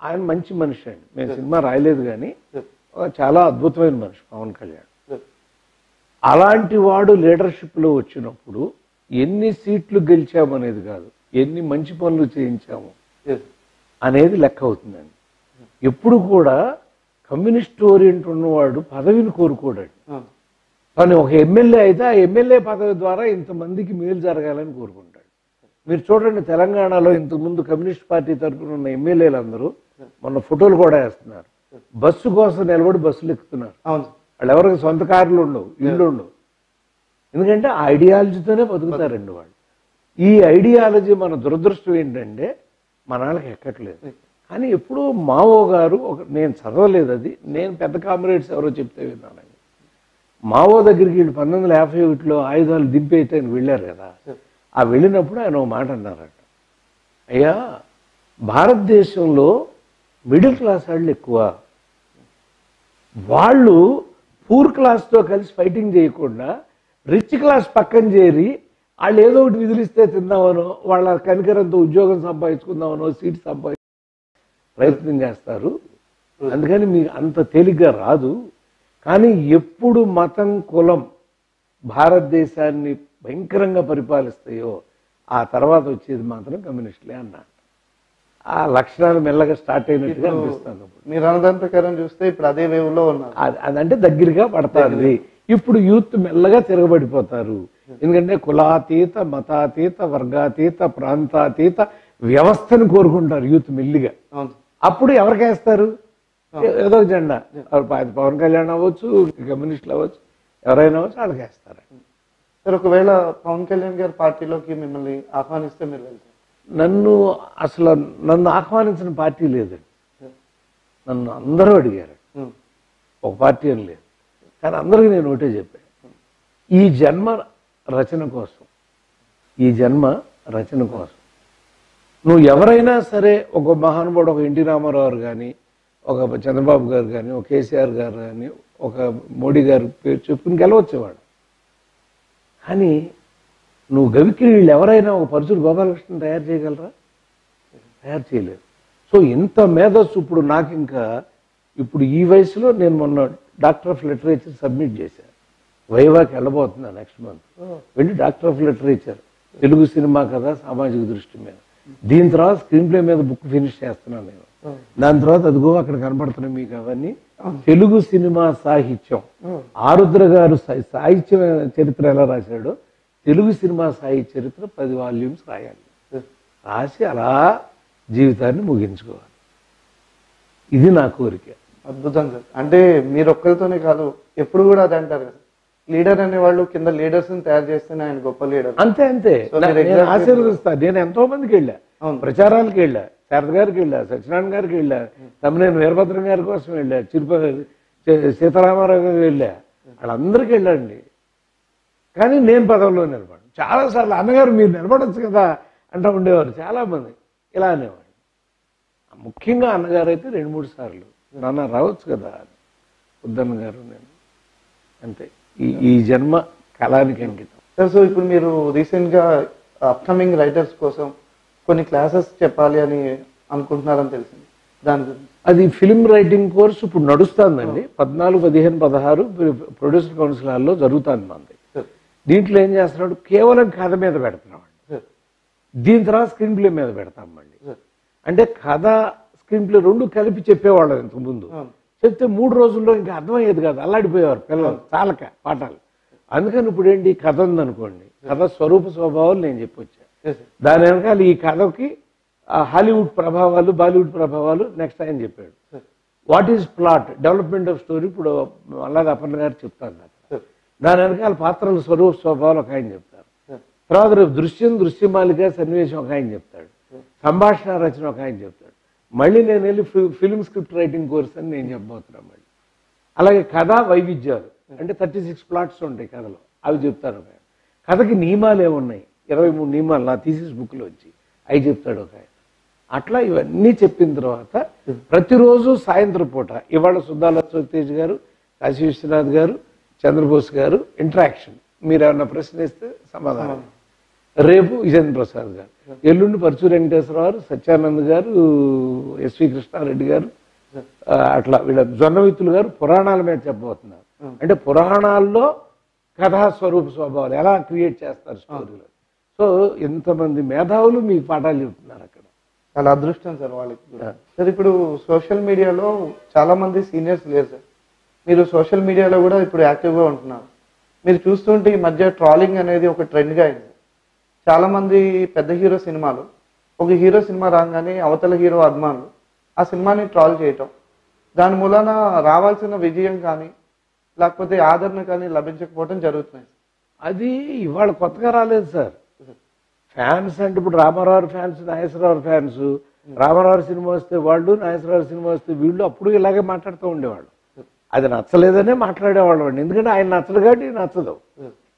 ఆయన మంచి మనిషి అండి. మేము సినిమా రాయలేదు కానీ చాలా అద్భుతమైన మనిషి పవన్ కళ్యాణ్. అలాంటి వాడు లీడర్షిప్లో వచ్చినప్పుడు ఎన్ని సీట్లు గెలిచామనేది కాదు, ఎన్ని మంచి పనులు చేయించాము అనేది లెక్క అవుతుందండి. ఎప్పుడు కూడా కమ్యూనిస్ట్ ఓరియంట్ ఉన్నవాడు పదవిని కోరుకోడండి. కానీ ఒక ఎమ్మెల్యే అయితే ఆ ఎమ్మెల్యే పదవి ద్వారా ఇంతమందికి మేలు జరగాలని కోరుకుంటాడు. మీరు చూడండి, తెలంగాణలో ఇంతకుముందు కమ్యూనిస్ట్ పార్టీ తరఫున ఉన్న ఎమ్మెల్యేలు అందరూ మొన్న ఫోటోలు కూడా వేస్తున్నారు. బస్సు కోసం నిలబడి బస్సులు ఎక్కుతున్నారు. వాళ్ళు ఎవరికి సొంత కార్లు ఉండవు, ఇళ్ళు ఉండవు. ఎందుకంటే ఆ ఐడియాలజీతోనే బతుకుతారండి వాళ్ళు. ఈ ఐడియాలజీ మన దురదృష్టం ఏంటంటే మన వాళ్ళకి ఎక్కట్లేదు. కానీ ఎప్పుడూ మావో గారు నేను చదవలేదు అది, నేను పెద్ద కామ్రేడ్స్ ఎవరో చెప్తే విన్నానండి. మావో దగ్గరికి వీళ్ళు 1951లో ఆయుధాలు దింపేస్తే ఆయన వెళ్ళారు కదా. ఆ వెళ్ళినప్పుడు ఆయన ఒక మాట అన్నారట, అయ్యా భారతదేశంలో మిడిల్ క్లాస్ వాళ్ళు ఎక్కువ, వాళ్ళు పూర్ క్లాస్తో కలిసి ఫైటింగ్ చేయకుండా రిచ్ క్లాస్ పక్కన చేరి వాళ్ళు ఏదో ఒకటి విధులిస్తే తిందామనో, వాళ్ళ కనికరంతో ఉద్యోగం సంపాదించుకుందామనో, సీట్ ప్రయత్నం చేస్తారు. అందుకని మీకు అంత తేలిగ్గా రాదు. కానీ ఎప్పుడు మతం కులం భారతదేశాన్ని భయంకరంగా పరిపాలిస్తాయో ఆ తర్వాత వచ్చేది మాత్రం కమ్యూనిస్టులే అన్నాడు. ఆ లక్షణాలు మెల్లగా స్టార్ట్ అయినట్టుగా అనిపిస్తుంది. మీరు అన్నదాని ప్రకారం చూస్తే ఇప్పుడు అదే వేవ్ లో ఉన్నారు. అదంటే దగ్గరగా పడతారు. ఇప్పుడు యూత్ మెల్లగా తిరగబడిపోతారు. ఎందుకంటే కులాతీత, మతాతీత, వర్గాతీత, ప్రాంతాతీత వ్యవస్థను కోరుకుంటారు యూత్ మెల్లిగా. అప్పుడు ఎవరికేస్తారు? ఏదో జెండా, పవన్ కళ్యాణ్ అవ్వచ్చు, కమ్యూనిస్టులు అవ్వచ్చు, ఎవరైనా అవ్వచ్చు, వాళ్ళకి వేస్తారు. సార్ ఒకవేళ పవన్ కళ్యాణ్ గారి పార్టీలోకి మిమ్మల్ని ఆహ్వానిస్తే మీరు వెళ్తారు? నన్ను ఆహ్వానించిన పార్టీ లేదండి. నన్ను అందరూ అడిగారు, ఒక పార్టీ అని లేదు. కానీ అందరికీ నేను ఒకటే చెప్పాను, ఈ జన్మ రచన కోసం, ఈ జన్మ రచన కోసం నువ్వు ఎవరైనా సరే, ఒక మహానుభావుడు, ఒక ఎన్టీ రామారావు కానీ, ఒక చంద్రబాబు గారు కానీ, ఒక కేసీఆర్ గారు కానీ, ఒక మోడీ గారు పేరు చెప్పుకుని గెలవచ్చేవాడు. కానీ నువ్వు గవికి వీళ్ళు ఎవరైనా ఒక పరుచూరు గోపాలకృష్ణ తయారు చేయగలరా? తయారు చేయలేరు. సో ఇంత మేధస్సు ఇప్పుడు నాకు ఇంకా ఇప్పుడు ఈ వయసులో నేను మొన్న డాక్టర్ ఆఫ్ లిటరేచర్ సబ్మిట్ చేశాను. వైవాకి వెళ్ళబోతున్నా నెక్స్ట్ మంత్. వెళ్ళి doctor of literature Telugu cinema కదా సామాజిక దృష్టి మీద, దీని తర్వాత స్క్రీన్ ప్లే మీద బుక్ ఫినిష్ చేస్తున్నాను నేను. దాని తర్వాత అదిగో అక్కడ కనపడుతున్నాయి మీకు అవన్నీ. తెలుగు సినిమా సాహిత్యం, ఆరుద్ర గారు సాహిత్య చరిత్ర ఎలా రాశాడో తెలుగు సినిమా సాహిత్య చరిత్ర 10 వాల్యూమ్స్ రాయాలి. రాసి అలా జీవితాన్ని ముగించుకోవాలి. ఇది నా కోరిక. అద్భుతం సార్. అంటే మీరు ఒక్కరితోనే కాదు, ఎప్పుడు కూడా అది అంటారు కదా, లీడర్ అనేవాళ్ళు కింద లీడర్స్ తయారు చేస్తేనే ఆయన గొప్ప లీడర్. అంతే అంతే. నేను ఆశీర్వదిస్తాను. నేను ఎంతో మందికి వెళ్ళా, ప్రచారాలకు వెళ్ళా, శారద గారికి వెళ్ళా, సత్యనారాయణ గారికి వెళ్ళా, తమ్మినేని వీరభద్రం గారి కోసం వెళ్ళా, సీతారామారావు గారికి వెళ్ళా, వాళ్ళందరికీ వెళ్ళండి. కానీ నేను పదవిలో నిలబడి చాలాసార్లు అన్నగారు మీరు నిలబడచ్చు కదా అంటూ ఉండేవారు చాలామంది. ఇలా అనేవాడు. ముఖ్యంగా అన్నగారు అయితే 2-3 సార్లు నాన్న రావచ్చు కదా ఉద్దన్న గారు, నేను అంతే. ఈ జన్మ కళానికి అంకితం. సార్ సో ఇప్పుడు మీరు రీసెంట్గా అప్కమింగ్ రైటర్స్ కోసం కొన్ని క్లాసెస్ చెప్పాలి అని అనుకుంటున్నారని తెలిసింది, దాని గురించి? అది ఫిల్మ్ రైటింగ్ కోర్స్ ఇప్పుడు నడుస్తుందండి. 14, 15, 16 ప్రొడ్యూసర్ కౌన్సిల్ హాల్లో జరుగుతుంది మనది. దీంట్లో ఏం చేస్తున్నాడు, కేవలం కథ మీద పెడుతున్నాడు. దీని తర్వాత స్క్రీన్ ప్లే మీద పెడతాం మళ్ళీ. అంటే కథ స్క్రీన్ ప్లే 2 కలిపి చెప్పేవాళ్ళం ఇంతకుముందు. చెప్తే 3 రోజుల్లో ఇంకా అర్థమయ్యేది కాదు, అల్లాడిపోయేవారు పిల్లలు చాలక పాఠాలు. అందుకని ఇప్పుడు ఏంటి, కథ ఉందనుకోండి, కథ స్వరూప స్వభావాలు నేను చెప్పొచ్చా, దాని వెనకాల ఈ కథకి హాలీవుడ్ ప్రభావాలు బాలీవుడ్ ప్రభావాలు నెక్స్ట్ ఆయన చెప్పాడు. What is plot development of story ఇప్పుడు అలాగే అపర్ణ గారు చెప్తారు నాకు. దాని వెనకాల పాత్రల స్వరూప స్వభావాలు ఒక ఆయన చెప్తారు. తర్వాత రేపు దృశ్యమాలిక సన్నివేశం ఒక ఆయన చెప్తాడు. సంభాషణ రచన ఒక ఆయన చెప్తాడు. మళ్ళీ నేను వెళ్ళి ఫిల్మ్ స్క్రిప్ట్ రైటింగ్ కోర్స్ అని నేను చెప్పబోతున్నాను మళ్ళీ. అలాగే కథా వైవిధ్యాలు అంటే 36 ప్లాట్స్ ఉంటాయి కథలో, అవి చెప్తారు ఒక ఆయన. కథకి నియమాలు ఏమున్నాయి, 23 నియమాలు నా థీసిస్ బుక్లో వచ్చి అవి చెప్తాడు ఒక ఆయన. అట్లా ఇవన్నీ చెప్పిన తర్వాత ప్రతిరోజు సాయంత్రం పూట ఇవాళ సుద్దాల సోతేజ్ గారు, కాశీ విశ్వనాథ్ గారు, చంద్రబోస్ గారు ఇంటరాక్షన్. మీరు ఏమన్నా ప్రశ్న వేస్తే సమాధానం. రేపు విజేంద్ర ప్రసాద్ గారు, ఎల్లుండి పరచూరు వెంకటేశ్వరరావు గారు, సత్యానంద్ గారు, ఎస్వి కృష్ణారెడ్డి గారు, అట్లా వీళ్ళ జొన్నవిత్తులు గారు పురాణాల మీద చెప్పబోతున్నారు. అంటే పురాణాల్లో కథా స్వరూప స్వభావాలు ఎలా క్రియేట్ చేస్తారు స్టోరీలో. సో ఇంతమంది మేధావులు మీకు పాఠాలు చెప్తున్నారు అక్కడ. చాలా అదృష్టం సార్ వాళ్ళకి కూడా. సార్ ఇప్పుడు సోషల్ మీడియాలో చాలా మంది సీనియర్స్ లేరు సార్. మీరు సోషల్ మీడియాలో కూడా ఇప్పుడు యాక్టివ్గా ఉంటున్నారు. మీరు చూస్తుంటే ఈ మధ్య ట్రాలింగ్ అనేది ఒక ట్రెండ్గా అయింది. చాలా మంది పెద్ద హీరో సినిమాలు, ఒక హీరో సినిమా రాగానే అవతల హీరో అభిమానులు ఆ సినిమాని ట్రాల్ చేయటం, దాని మూలాన రావాల్సిన విజయం కానీ లేకపోతే ఆదరణ కానీ లభించకపోవడం జరుగుతున్నాయి. అది ఇవాళ కొత్తగా రాలేదు సార్. ఫ్యాన్స్ అంటే ఇప్పుడు Rama Rao fans, Nageswara Rao fans, Rama Rao cinema వస్తే వాళ్ళు, నాగేశ్వరరావు సినిమా వస్తే వీళ్ళు అప్పుడు ఇలాగే మాట్లాడుతూ ఉండేవాళ్ళు. అది నచ్చలేదనే మాట్లాడేవాళ్ళు అండి. ఎందుకంటే ఆయన నచ్చదు కాబట్టి నచ్చదు.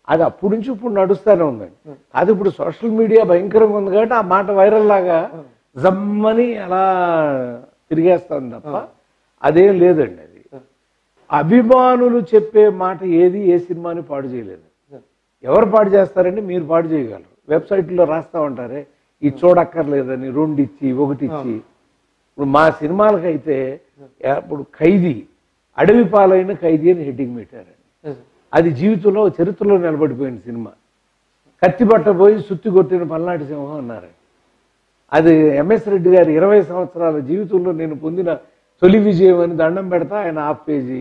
అది అప్పుడు నుంచి ఇప్పుడు నడుస్తూనే ఉందండి. అది ఇప్పుడు సోషల్ మీడియా భయంకరంగా ఉంది కాబట్టి ఆ మాట వైరల్ లాగా జమ్మని అలా తిరిగేస్తుంది తప్ప అదేం లేదండి. అది అభిమానులు చెప్పే మాట ఏది ఏ సినిమాని పాడు చేయలేదు. ఎవరు పాడు చేస్తారంటే మీరు పాడు చేయగలరు. వెబ్సైట్లో రాస్తూ ఉంటారే ఇది చూడక్కర్లేదని 2 ఇచ్చి 1 ఇచ్చి. ఇప్పుడు మా సినిమాలకైతే ఇప్పుడు ఖైదీ, అడవి పాలైన ఖైదీ అని హెడ్డింగ్ పెట్టారండి. అది జీవితంలో చరిత్రలో నిలబడిపోయిన సినిమా. కత్తి పట్టబోయి సుత్తి కొట్టిన పల్నాటి సింహం అన్నారండి. అది ఎంఎస్ రెడ్డి గారి 20 సంవత్సరాల జీవితంలో నేను పొందిన తొలి విజయం అని దండం పెడతా ఆయన హాఫ్ పేజీ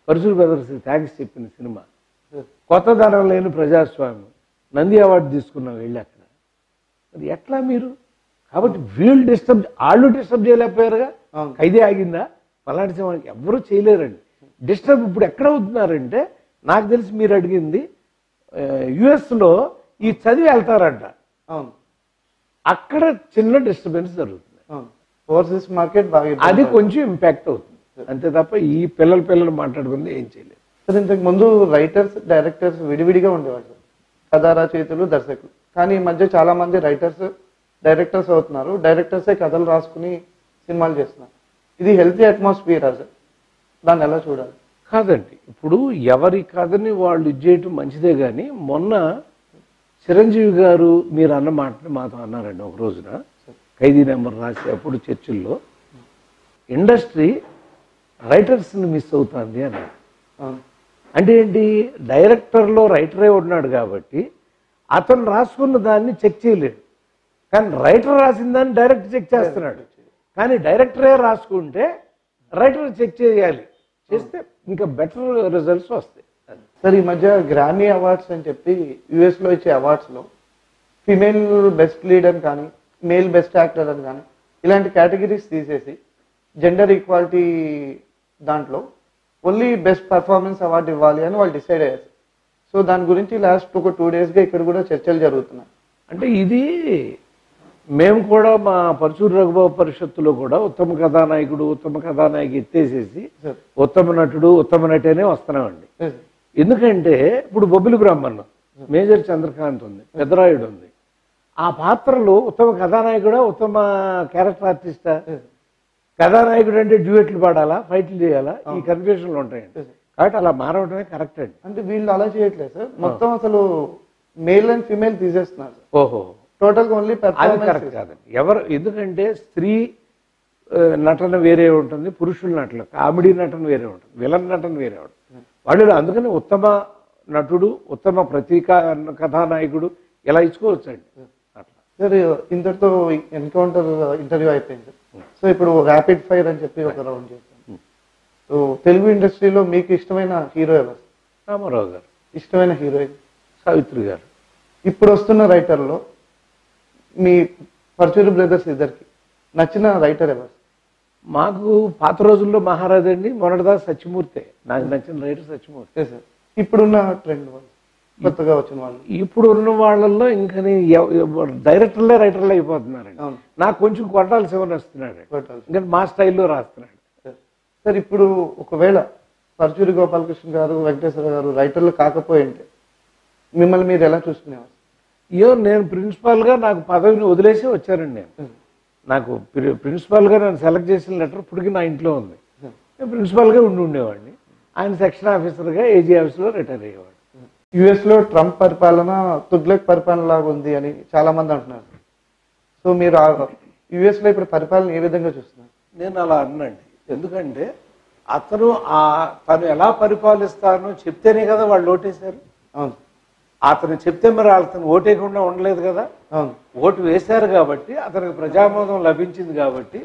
పరశురు బ్రదర్స్కి థ్యాంక్స్ చెప్పిన సినిమా. కొత్తదనం లేని ప్రజాస్వామ్యం నంది అవార్డు తీసుకున్నాం వెళ్ళి అక్కడ. మరి ఎట్లా మీరు కాబట్టి వాళ్ళు డిస్టర్బ్ చేయలేకపోయారుగా. ఖైదీ ఆగిందా, పల్నాటి సింహానికి ఎవ్వరూ చేయలేరండి. డిస్టర్బ్ ఇప్పుడు ఎక్కడ అవుతున్నారంటే నాకు తెలిసి మీరు అడిగింది యుఎస్లో ఈ చదివి వెళ్తారంట, అక్కడ చిన్న డిస్టర్బెన్స్ జరుగుతుంది. ఓవర్సీస్ మార్కెట్ బాగా అది కొంచెం ఇంపాక్ట్ అవుతుంది అంతే తప్ప ఈ పిల్లలు మాట్లాడుకుంది ఏం చేయలేదు. సార్ ఇంతకు ముందు రైటర్స్ డైరెక్టర్స్ విడివిడిగా ఉండేవాళ్ళు, కథా రచయితలు దర్శకులు. కానీ ఈ మధ్య చాలా మంది రైటర్స్ డైరెక్టర్స్ అవుతున్నారు, డైరెక్టర్సే కథలు రాసుకుని సినిమాలు చేస్తున్నారు. ఇది హెల్తీ అట్మాస్ఫియర్ సార్, దాన్ని ఎలా చూడాలి? కాదండి, ఇప్పుడు ఎవరి కథని వాళ్ళు ఇచ్చేయటం మంచిదే. కానీ మొన్న చిరంజీవి గారు మీరు అన్న మాటని మాతో అన్నారండి ఒక రోజున ఖైదీ నెంబర్ రాసి అప్పుడు చర్చిల్లో ఇండస్ట్రీ రైటర్స్ని మిస్ అవుతుంది అన్నారు. అంటే ఏంటి, డైరెక్టర్లో రైటరే ఉన్నాడు కాబట్టి అతను రాసుకున్న దాన్ని చెక్ చేయలేడు, కానీ రైటర్ రాసిన దాన్ని డైరెక్టర్ చెక్ చేస్తున్నాడు. కానీ డైరెక్టరే రాసుకుంటే రైటర్ చెక్ చేయాలి, చేస్తే ఇంకా బెటర్ రిజల్ట్స్ వస్తాయి. సార్ ఈ మధ్య గ్రామీ అవార్డ్స్ అని చెప్పి యుఎస్లో ఇచ్చే అవార్డ్స్లో ఫిమేల్ బెస్ట్ లీడ్ అని కానీ మేల్ బెస్ట్ యాక్టర్ అని కానీ ఇలాంటి కేటగిరీస్ తీసేసి జెండర్ ఈక్వాలిటీ దాంట్లో ఓన్లీ బెస్ట్ పర్ఫార్మెన్స్ అవార్డు ఇవ్వాలి అని వాళ్ళు డిసైడ్ అయ్యారు. సో దాని గురించి లాస్ట్ ఒక 2 డేస్గా ఇక్కడ కూడా చర్చలు జరుగుతున్నాయి. అంటే ఇది మేము కూడా మా పరశూరు రఘుబాబు పరిషత్తులో కూడా ఉత్తమ కథానాయకుడు ఉత్తమ కథానాయకి ఎత్తేసేసి ఉత్తమ నటుడు ఉత్తమ నటనే వస్తున్నామండి. ఎందుకంటే ఇప్పుడు బొబ్బిలి బ్రాహ్మణం, మేజర్ చంద్రకాంత్ ఉంది, పెద్దరాయుడు ఉంది. ఆ పాత్రలో ఉత్తమ కథానాయకుడా ఉత్తమ క్యారెక్టర్ ఆర్టిస్టా? కథానాయకుడు అంటే డ్యూయెట్లు పాడాలా, ఫైట్లు చేయాలా, ఈ కన్ఫ్యూషన్లు ఉంటాయండి. కాబట్టి అలా మారవడమే కరెక్ట్ అండి. అంటే వీళ్ళు అలా చేయట్లేదు సార్, మొత్తం అసలు మేల్ అండ్ ఫీమేల్ తీసేస్తున్నారు. ఓహో, టోటల్ ఓన్లీ అది కరెక్ట్ కాదండి. ఎవరు ఎందుకంటే స్త్రీ నటన వేరే ఉంటుంది, పురుషుల నటన కామెడీ నటన వేరే ఉంటుంది, విలన్ నటన వేరే ఉంటుంది. వాళ్ళు అందుకని ఉత్తమ నటుడు ఉత్తమ కథానాయకుడు ఇలా ఇచ్చుకోవచ్చండి. అట్లా సార్ ఇంతటితో ఎన్కౌంటర్ ఇంటర్వ్యూ అయిపోయింది. సో ఇప్పుడు ర్యాపిడ్ ఫైర్ అని చెప్పి ఒక రౌండ్ చేస్తాం. సో తెలుగు ఇండస్ట్రీలో మీకు ఇష్టమైన హీరో ఎవరు? రామారావు గారు. ఇష్టమైన హీరోయిన్? సావిత్రి గారు. ఇప్పుడు వస్తున్న రైటర్లో మీ పరుచూరి బ్రదర్స్ ఇద్దరికి నచ్చిన రైటర్ ఎవరు? మాకు పాత రోజుల్లో మహారాజు అండి, మొన్నటిదాకా సత్యమూర్తే నాకు నచ్చిన రైటర్ సత్యమూర్తి. సార్ ఇప్పుడున్న ట్రెండ్ వాళ్ళు, కొత్తగా వచ్చిన వాళ్ళు, ఇప్పుడు ఉన్న వాళ్ళల్లో ఇంకా డైరెక్టర్లే రైటర్లు అయిపోతున్నారండి. అవును. నాకు కొంచెం కొట్టాలి శివన్ వస్తున్నాడు, ఇంకా మా స్టైల్లో రాస్తున్నాడు. సార్ ఇప్పుడు ఒకవేళ పరుచూరి గోపాలకృష్ణ గారు, వెంకటేశ్వర గారు రైటర్లు కాకపోయింటే మిమ్మల్ని మీరు ఎలా చూసుకునేవారు? నేను ప్రిన్సిపాల్గా నాకు పదవిని వదిలేసి వచ్చానండి. నాకు ప్రిన్సిపాల్గా నన్ను సెలెక్ట్ చేసిన లెటర్ ఇప్పటికీ నా ఇంట్లో ఉంది. నేను ప్రిన్సిపాల్గా ఉండేవాడిని, ఆయన సెక్షన్ ఆఫీసర్గా ఏజీ ఆఫీస్లో రిటైర్ అయ్యేవాడు. యుఎస్లో ట్రంప్ పరిపాలన తుగ్లక్ పరిపాలన లాగా ఉంది అని చాలా మంది అంటున్నారు. సో మీరు యుఎస్లో ఇప్పుడు పరిపాలన ఏ విధంగా చూస్తున్నారు? నేను అలా అన్నాండి, ఎందుకంటే తను ఎలా పరిపాలిస్తానో చెప్తేనే కదా వాళ్ళు ఓటేశారు. అవును. అతను చెప్తే మరి అతను ఓటేయకుండా ఉండలేదు కదా. అవును. ఓటు వేశారు కాబట్టి అతనికి ప్రజామోదం లభించింది కాబట్టి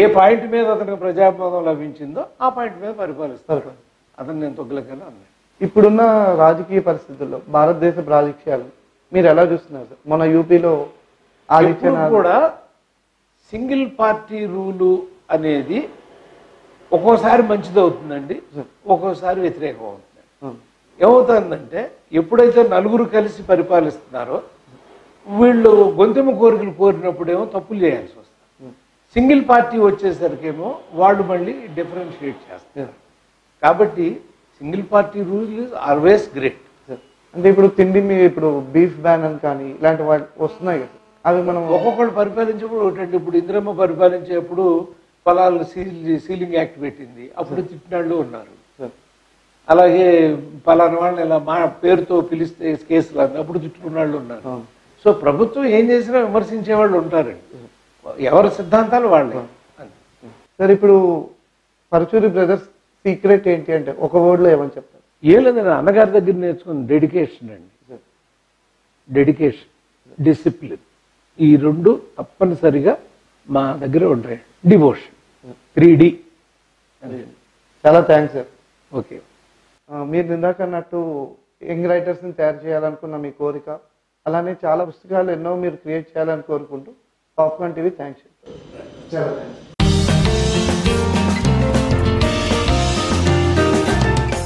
ఏ పాయింట్ మీద అతనికి ప్రజామోదం లభించిందో ఆ పాయింట్ మీద పరిపాలిస్తారు. అతను నేను తొగ్గులకని అన్నాను. ఇప్పుడున్న రాజకీయ పరిస్థితుల్లో భారతదేశ రాజకీయాలు మీరు ఎలా చూస్తున్నారు సార్? మన యూపీలో కూడా సింగిల్ పార్టీ రూలు అనేది ఒక్కోసారి మంచిది అవుతుందండి, ఒక్కోసారి వ్యతిరేకం అవుతుంది. ఏమవుతుందంటే ఎప్పుడైతే నలుగురు కలిసి పరిపాలిస్తున్నారో వీళ్ళు గొంతెమ్మ కోరికలు కోరినప్పుడేమో తప్పులు చేయాల్సి వస్తుంది. సింగిల్ పార్టీ వచ్చేసరికేమో వాళ్ళు మళ్ళీ డిఫరెన్షియేట్ చేస్తారు. కాబట్టి single party rule is always great. అంటే ఇప్పుడు తిండి మీ ఇప్పుడు బీఫ్ బ్యాన్ అని కానీ ఇలాంటి వస్తున్నాయి కదా, అవి మనం ఒక్కొక్కళ్ళు పరిపాలించేప్పుడు ఒకటండి. ఇప్పుడు ఇందిరమ్మ పరిపాలించేప్పుడు పొలాలు సీలింగ్ యాక్ట్ పెట్టింది, అప్పుడు తిట్టినాళ్ళు ఉన్నారు. అలాగే పలానా వాళ్ళని ఇలా మా పేరుతో పిలిస్తే కేసులు అప్పుడు తిట్టుకున్న వాళ్ళు ఉన్నారు. సో ప్రభుత్వం ఏం చేసినా విమర్శించే వాళ్ళు ఉంటారండి, ఎవరి సిద్ధాంతాలు వాళ్ళే. సార్ ఇప్పుడు పరుచూరి బ్రదర్స్ సీక్రెట్ ఏంటి అంటే ఒక వర్డ్లో ఏమని చెప్తారు? ఏం లేదండి, అన్నగారి దగ్గర నేర్చుకున్న డెడికేషన్ అండి. డెడికేషన్, డిసిప్లిన్, ఈ రెండు తప్పనిసరిగా మా దగ్గర ఉంటాయి. Devotion, 3D. చాలా థ్యాంక్స్ సార్. ఓకే. మీరు ఇందాక అన్నట్టు యంగ్ రైటర్స్ని తయారు చేయాలనుకున్న మీ కోరిక, అలానే చాలా పుస్తకాలు ఎన్నో మీరు క్రియేట్ చేయాలని కోరుకుంటూ పాప్కార్న్ టీవీ థ్యాంక్స్. చాలా థ్యాంక్స్.